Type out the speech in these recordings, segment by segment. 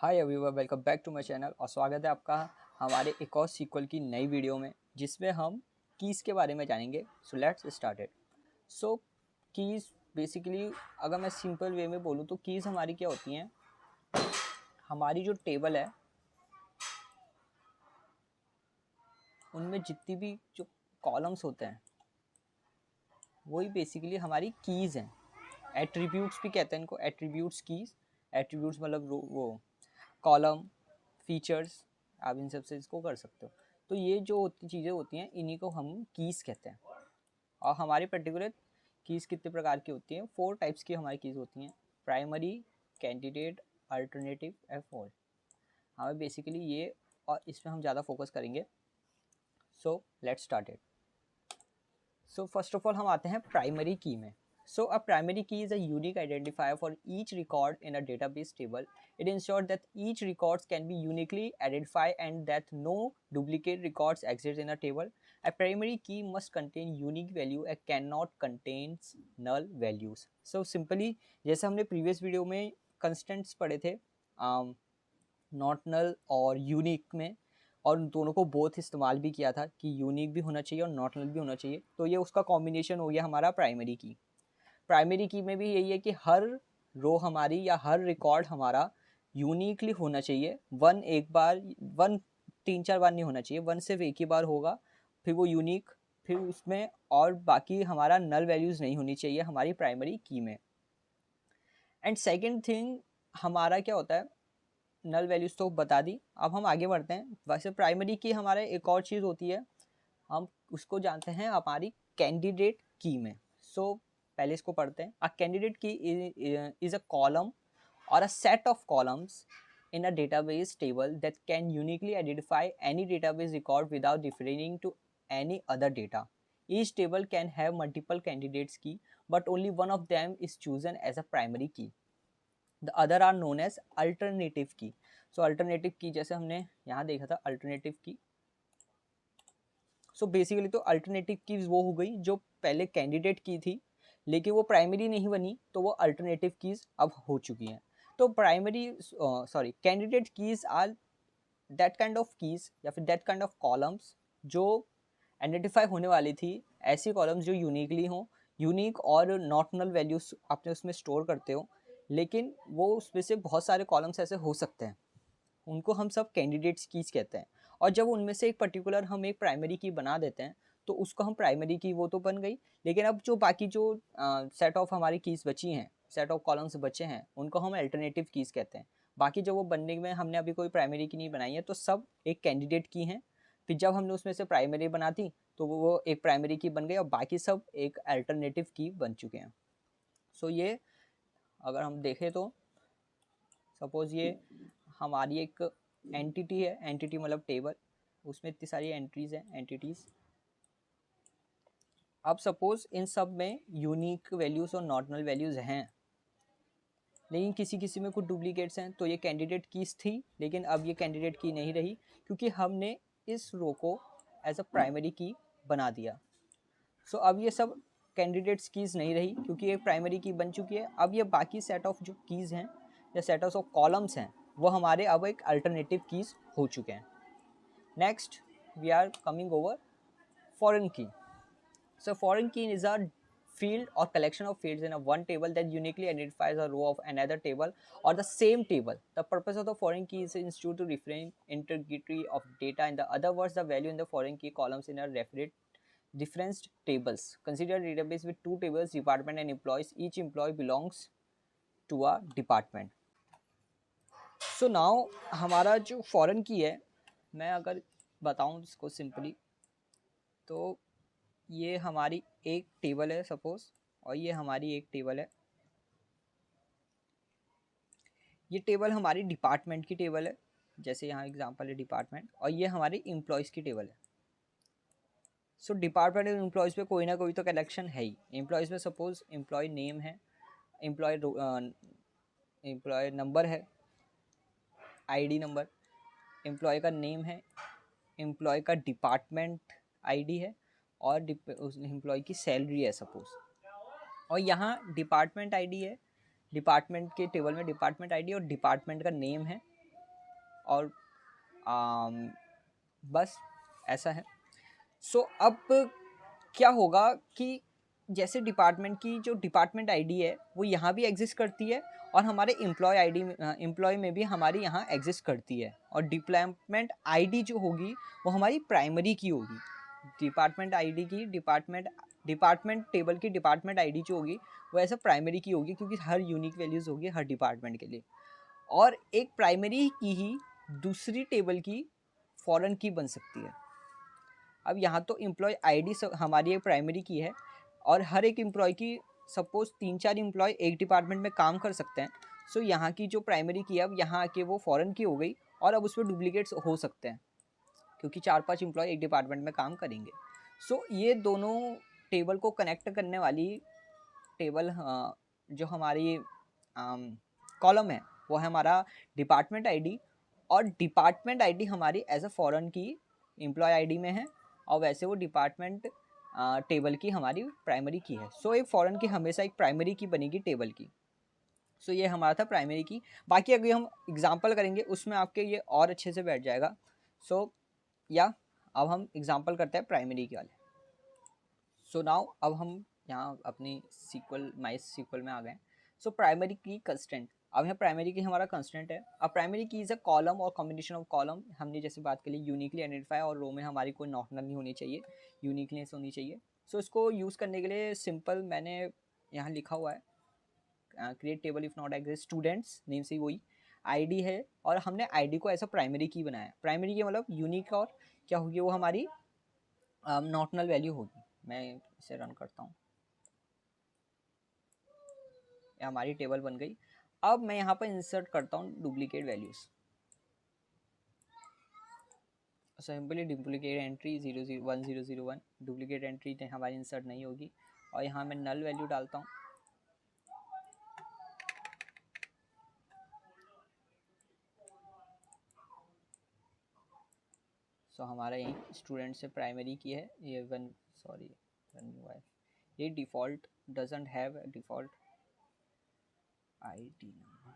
Hi everyone, welcome back to my channel और स्वागत है आपका हमारे एक और सीक्वल की नई वीडियो में जिसमें हम कीज़ के बारे में जानेंगे। So let's start it. So keys basically अगर मैं सिंपल वे में बोलूँ तो कीज़ हमारी क्या होती हैं। हमारी जो टेबल है उनमें जितनी भी जो कॉलम्स होते हैं वही बेसिकली हमारी कीज़ हैं। एट्रीब्यूट्स भी कहते हैं इनको, एट्रीब्यूट्स कीज़। एट्रीब्यूट्स मतलब वो कॉलम फीचर्स, आप इन सब से इसको कर सकते हो। तो ये जो होती चीज़ें होती हैं इन्हीं को हम कीज़ कहते हैं। और हमारी पर्टिकुलर कीज़ कितने प्रकार की होती हैं? 4 टाइप्स की हमारी कीज़ होती हैं: primary, candidate, alternative and fault. हमें बेसिकली ये और इसमें हम ज़्यादा फोकस करेंगे। So let's start it. So first of all हम आते हैं प्राइमरी की में। So a primary key is a unique identifier for each record in a database table. It ensures that each records can be uniquely identified and that no duplicate records exist in a table. A primary key must contain unique value and cannot contain null values. So simply जैसे हमने previous video में constants पढ़े थे not null और unique में, और दोनों को बोथ इस्तेमाल भी किया था कि यूनिक भी होना चाहिए और नॉट नल भी होना चाहिए। तो ये उसका कॉम्बिनेशन हो गया हमारा प्राइमरी की। प्राइमरी की में भी यही है कि हर रो हमारी या हर रिकॉर्ड हमारा यूनिकली होना चाहिए। वन 3-4 बार नहीं होना चाहिए, वन सिर्फ एक ही बार होगा, फिर वो यूनिक, फिर उसमें और बाकी हमारा नल वैल्यूज़ नहीं होनी चाहिए हमारी प्राइमरी की में। एंड सेकेंड थिंग हमारा क्या होता है, नल वैल्यूज़ तो बता दी। अब हम आगे बढ़ते हैं। वैसे प्राइमरी की हमारा एक और चीज़ होती है, हम उसको जानते हैं हमारी कैंडिडेट की में। सो पहले इसको पढ़ते हैं। अ कैंडिडेट की is a column or a set of columns in a database table that can uniquely identify any database record without differing to any other data. Each table can have multiple candidates key, but only one of them is chosen as a primary key. The other are known as alternative key. So alternative key जैसे हमने यहाँ देखा था alternative key. So basically तो alternative keys वो हो गई जो पहले candidate की थी लेकिन वो प्राइमरी नहीं बनी, तो वो अल्टरनेटिव कीज़ अब हो चुकी हैं। तो candidate keys are that kind of keys या फिर दैट काइंड ऑफ कॉलम्स जो आइडेंटिफाई होने वाली थी, ऐसी कॉलम्स जो यूनिकली हों, यूनिक और नॉट नल वैल्यूज आपने उसमें स्टोर करते हो, लेकिन वो उसमें से बहुत सारे कॉलम्स ऐसे हो सकते हैं, उनको हम सब कैंडिडेट्स कीज कहते हैं। और जब उनमें से एक पर्टिकुलर हम एक प्राइमरी की बना देते हैं तो उसको हम प्राइमरी की, वो तो बन गई, लेकिन अब जो बाकी जो सेट ऑफ हमारी कीज बची हैं, सेट ऑफ कॉलम्स बचे हैं, उनको हम अल्टरनेटिव कीज कहते हैं। बाकी जो वो बनने में हमने अभी कोई प्राइमरी की नहीं बनाई है तो सब एक कैंडिडेट की हैं। फिर जब हमने उसमें से प्राइमरी बनाती तो वो एक प्राइमरी की बन गई और बाकी सब एक अल्टरनेटिव की बन चुके हैं। सो ये अगर हम देखें तो सपोज ये हमारी एक एंटिटी है, एंटिटी मतलब टेबल, उसमें इतनी सारी एंट्रीज हैं, एंटिटीज। अब सपोज इन सब में यूनिक वैल्यूज और नॉर्मल वैल्यूज हैं, लेकिन किसी किसी में कुछ डुप्लीकेट्स हैं, तो ये कैंडिडेट कीज थी लेकिन अब ये कैंडिडेट की नहीं रही क्योंकि हमने इस रो को एज अ प्राइमरी की बना दिया। सो अब ये सब कैंडिडेट्स कीज नहीं रही क्योंकि एक प्राइमरी की बन चुकी है। अब ये बाकी सेट ऑफ जो कीज हैं या सेट ऑफ कॉलम्स हैं वो हमारे अब एक अल्टरनेटिव कीज हो चुके हैं। Next we are coming over foreign key. So foreign key is a field or collection of fields in a one table that uniquely identifies a row of another table or the same table. The purpose of the foreign key is to ensure to refrain integrity of data. In the other words, the value in the foreign key columns in a referenced tables. Consider a database with two tables, department and employees. Each employee belongs to a department. So now हमारा जो foreign key है, मैं अगर बताऊँ इसको simply तो ये हमारी एक टेबल है सपोज, और ये हमारी एक टेबल है। ये टेबल हमारी डिपार्टमेंट की टेबल है, जैसे यहाँ एग्जांपल है डिपार्टमेंट, और ये हमारी एम्प्लॉयज़ की टेबल है। सो डिपार्टमेंट और एम्प्लॉयज़ पे कोई ना कोई तो कलेक्शन है ही। एम्प्लॉयज़ में सपोज एम्प्लॉय नेम है, एम्प्लॉय एम्प्लॉय नंबर है, आईडी नंबर, एम्प्लॉय का नेम है, एम्प्लॉय का डिपार्टमेंट आईडी है, और उस एम्प्लॉय की सैलरी है सपोज। और यहाँ डिपार्टमेंट आईडी है, डिपार्टमेंट के टेबल में डिपार्टमेंट आईडी और डिपार्टमेंट का नेम है, और बस ऐसा है। सो अब क्या होगा कि जैसे डिपार्टमेंट की जो डिपार्टमेंट आईडी है वो यहाँ भी एग्जिस्ट करती है और हमारे एम्प्लॉय में भी हमारी यहाँ एग्जिस्ट करती है, और डिपार्टमेंट आईडी जो होगी वो हमारी प्राइमरी की होगी। डिपार्टमेंट आईडी की डिपार्टमेंट टेबल की डिपार्टमेंट आईडी जो होगी वो ऐसा प्राइमरी की होगी, क्योंकि हर यूनिक वैल्यूज होगी हर डिपार्टमेंट के लिए। और एक प्राइमरी की ही दूसरी टेबल की फॉरेन की बन सकती है। अब यहाँ तो एम्प्लॉय आईडी हमारी एक प्राइमरी की है, और हर एक एम्प्लॉय की सपोज 3-4 एम्प्लॉय एक डिपार्टमेंट में काम कर सकते हैं। सो यहाँ की जो प्राइमरी की है अब यहाँ आके वो फॉरेन की हो गई, और अब उसमें डुप्लीकेट्स हो सकते हैं क्योंकि 4-5 एम्प्लॉय एक डिपार्टमेंट में काम करेंगे। सो ये दोनों टेबल को कनेक्ट करने वाली टेबल जो हमारी कॉलम है वो है हमारा डिपार्टमेंट आईडी, और डिपार्टमेंट आईडी हमारी एज अ फॉरेन की एम्प्लॉय आईडी में है, और वैसे वो डिपार्टमेंट टेबल की हमारी प्राइमरी की है। सो एक फॉरेन की हमेशा एक प्राइमरी की बनेगी टेबल की। सो ये हमारा था प्राइमरी की। बाकी अगर हम एग्जांपल करेंगे उसमें आपके ये और अच्छे से बैठ जाएगा। सो या अब हम एग्जांपल करते हैं प्राइमरी के वाले। सो नाउ अब हम यहाँ अपनी सीक्वल माई सीक्वल में आ गए। सो प्राइमरी की कंस्टेंट, अब यहाँ प्राइमरी की हमारा कंस्टेंट है। अब प्राइमरी की इज अ कॉलम और कॉम्बिनेशन ऑफ कॉलम। हमने जैसे बात करी यूनिकली आइडेंटिफाई, और रो में हमारी कोई नॉर्मल नहीं होनी चाहिए, यूनिकनेस होनी चाहिए। सो इसको यूज़ करने के लिए सिंपल मैंने यहाँ लिखा हुआ है create table if not exist students name से वही आईडी है, और हमने आईडी को ऐसा प्राइमरी की बनाया। प्राइमरी की मतलब यूनिक, और क्या होगी वो हमारी नॉर्मल वैल्यू होगी। मैं इसे रन करता हूँ, हमारी टेबल बन गई। अब मैं यहाँ पर इंसर्ट करता हूँ duplicate values. Simply duplicate entry 001 duplicate entry हमारी इंसर्ट नहीं होगी, और यहाँ मैं नल वैल्यू डालता हूँ। सो हमारा यही स्टूडेंट से प्राइमरी की है। ये वन ये default doesn't have default ID number,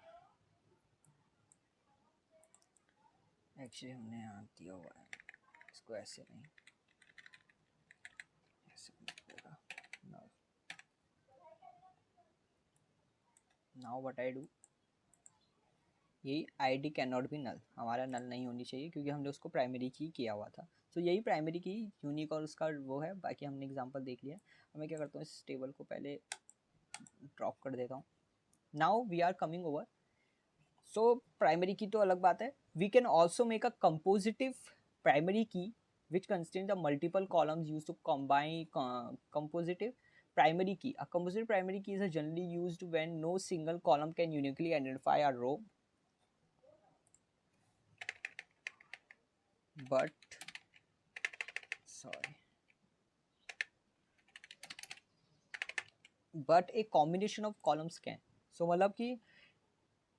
actually हमने यहाँ दिया हुआ है, इसको ऐसे नहीं, ऐसे होगा। नाउ व्हाट आई डू, यही ID can not be null, हमारा नल नहीं होनी चाहिए क्योंकि हमने उसको प्राइमरी की किया हुआ था। तो यही प्राइमरी की यूनिक और उसका वो है। बाकी हमने एग्जांपल देख लिया। अब मैं क्या करता हूँ, इस टेबल को पहले ड्रॉप कर देता हूँ। Now we are coming over. So primary key तो अलग बात है, we can also make a compositive primary key which contain the multiple columns used to combine compositive primary key. A compositive primary key is generally used when no single column can uniquely identify a row, but a combination of columns can. So मतलब कि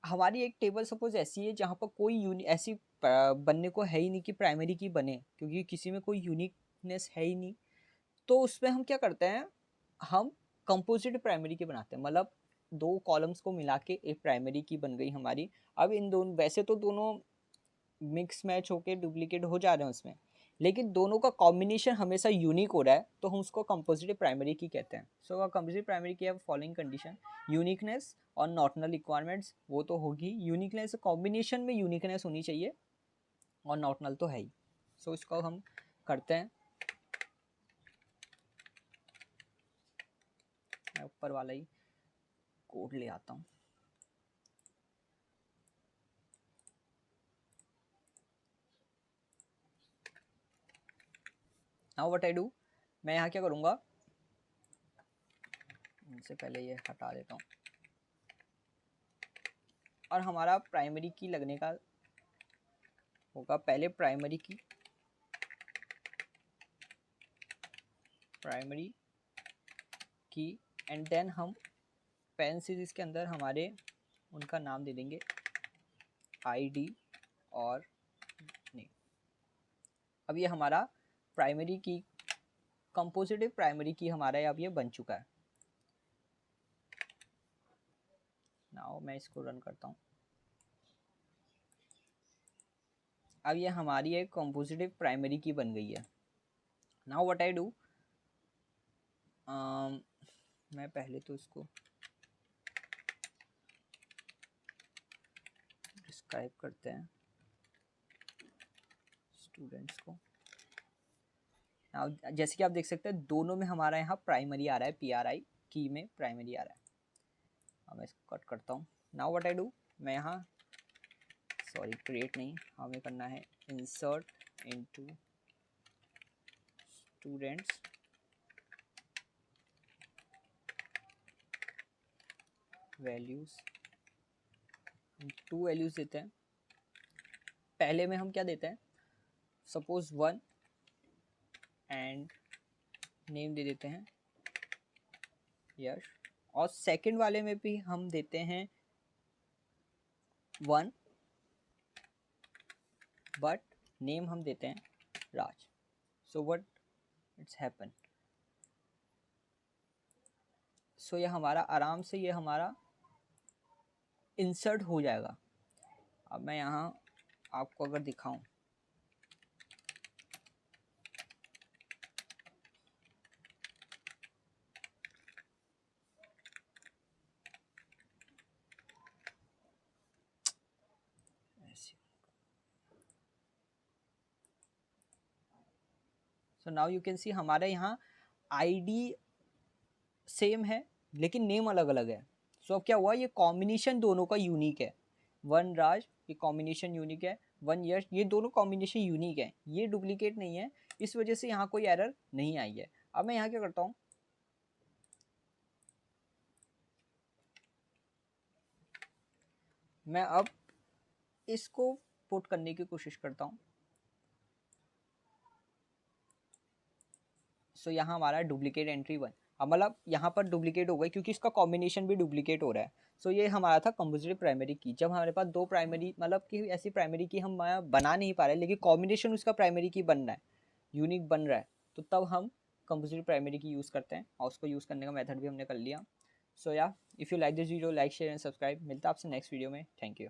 हमारी एक table suppose ऐसी है जहाँ पर कोई ऐसी बनने को है ही नहीं कि प्राइमरी की बने, क्योंकि किसी में कोई यूनिकनेस है ही नहीं। तो उसमें हम क्या करते हैं, हम कंपोजिट प्राइमरी की बनाते हैं। मतलब दो कॉलम्स को मिला के एक प्राइमरी की बन गई हमारी। अब इन दोनों, वैसे तो दोनों मिक्स मैच होके डुप्लीकेट हो जा रहे हैं उसमें, लेकिन दोनों का कॉम्बिनेशन हमेशा यूनिक हो रहा है, तो हम उसको कंपोजिटिव प्राइमरी की कहते हैं। सो कंपोजिटिव प्राइमरी की है फॉलोइंग कंडीशन, यूनिकनेस और नॉर्मल रिक्वायरमेंट्स वो तो होगी। यूनिकनेस कॉम्बिनेशन में यूनिकनेस होनी चाहिए, और नॉर्मल तो है ही। सो इसको हम करते हैं, मैं ऊपर वाला ही कोड ले आता हूँ। नाउ व्हाट आई डू, मैं यहाँ क्या करूँगा, इनसे पहले ये हटा देता हूँ, और हमारा प्राइमरी की लगने का होगा पहले प्राइमरी की एंड देन हम पेरेंथेसिस के अंदर हमारे उनका नाम दे देंगे आईडी और नेम। अब ये हमारा प्राइमरी की कंपोजिटिव प्राइमरी की हमारा अब ये बन चुका है। नाउ मैं इसको रन करता हूँ। अब ये हमारी एक कॉम्पोजिटिव प्राइमरी की बन गई है। नाउ व्हाट आई डू, मैं पहले तो इसको डिस्क्राइब करते हैं स्टूडेंट्स को। नाउ जैसे कि आप देख सकते हैं दोनों में हमारा यहाँ प्राइमरी आ रहा है, PRI की में प्राइमरी आ रहा है। अब मैं इसको कट करता हूँ। नाउ व्हाट आई डू, मैं यहाँ सॉरी क्रिएट नहीं, हमें करना है इंसर्ट इनटू स्टूडेंट्स वैल्यूज। हम 2 वैल्यूज देते हैं। पहले में हम क्या देते हैं, सपोज 1 एंड नेम दे देते हैं यश, और सेकंड वाले में भी हम देते हैं 1 बट नेम हम देते हैं राज। सो व्हाट इट्स हैपन, सो ये हमारा आराम से ये हमारा इंसर्ट हो जाएगा। अब मैं यहाँ आपको अगर दिखाऊं, so now you can see हमारे यहाँ आईडी सेम है लेकिन नेम अलग अलग है। सो अब क्या हुआ, ये कॉम्बिनेशन दोनों का यूनिक है। 1 राज ये कॉम्बिनेशन यूनिक है, 1 यश ये दोनों कॉम्बिनेशन यूनिक है, ये डुप्लीकेट नहीं है, इस वजह से यहाँ कोई एरर नहीं आई है। अब मैं यहाँ क्या करता हूँ, मैं अब इसको पुट करने की कोशिश करता हूँ। सो यहाँ हमारा डुप्लीकेट एंट्री 1, मतलब यहाँ पर डुप्लीकेट हो गई क्योंकि इसका कॉम्बिनेशन भी डुप्लीकेट हो रहा है। सो ये हमारा था कंपोजिटिव प्राइमरी की। जब हमारे पास 2 प्राइमरी मतलब कि ऐसी प्राइमरी की हम बना नहीं पा रहे लेकिन कॉम्बिनेशन उसका प्राइमरी की बन रहा है, यूनिक बन रहा है, तो तब हम कंपोजिटिव प्राइमरी की यूज़ करते हैं और उसको यूज़ करने का मेथड भी हमने कर लिया। सो या if you like this video, like share and subscribe. मिलता है आपसे नेक्स्ट वीडियो में। Thank you.